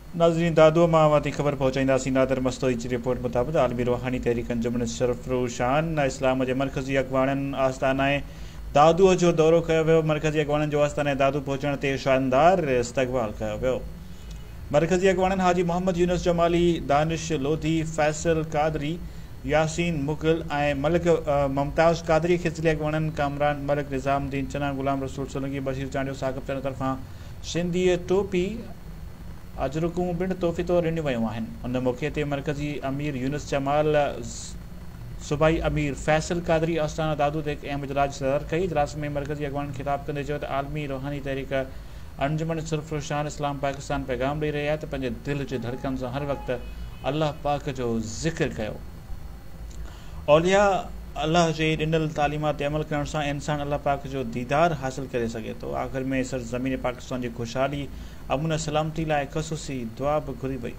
नाज़रीन दादू मां वती ख़बर पहुचाईंदासीं। नादर मस्तोई जी रिपोर्ट मुताबिक़ आलमी रूहानी तहरीक अंजुमन सरफरोशान इस्लाम जे मरकज़ी अॻवाननि आस्थाना दादूअ जो दौरो कयो वियो। मरकज़ी अॻवाननि जो आस्थाना दादू पहुचण ते शानदार इस्तक़बाल कयो वियो। मरकज़ी अॻवाननि हाजी मोहम्मद यूनुस जमाली, दानिश लोधी, फैसल कादरी, यासीन मुग़ल ऐं मलिक मुमताज़ कादरी खे ज़िले अॻवाननि कामरान मलिक, निज़ामुद्दीन चना, गुलाम रसूल सोलंकी, बशीर चांडियो, साक़िब चंद तरफ़ां सिंधी टोपी अजरकूं पिणु तोहफ़े तौरु ॾिनियूं वयूं आहिनि। उन मौक़े ते मरकज़ी अमीर यूनुस जमाल, सूबाई अमीर फैसल कादरी आस्थाना दादू ते अहम इजलास सदर कई। इजलास में मरकज़ी अॻवान ख़िताब कंदे चयो त आलमी रूहानी तहरीक अंजुमन सरफरोशान इस्लाम पाकिस्तान पैगाम ॾेई रही आहे त पंहिंजे दिलि जे धड़कन सां हर वक़्तु अल्लाह पाक जो ज़िक्र कयो। औलिया अल्लाह जे ॾिनल तालीमात ते अमल करण सां इंसान अल्लाह पाक जो दीदार हासिल करे सघे थो। आख़िर में सरज़मीन पाकिस्तान जी ख़ुशहाली, अमन सलामती लाइ ख़ुसूसी दुआ बि घुरी वई।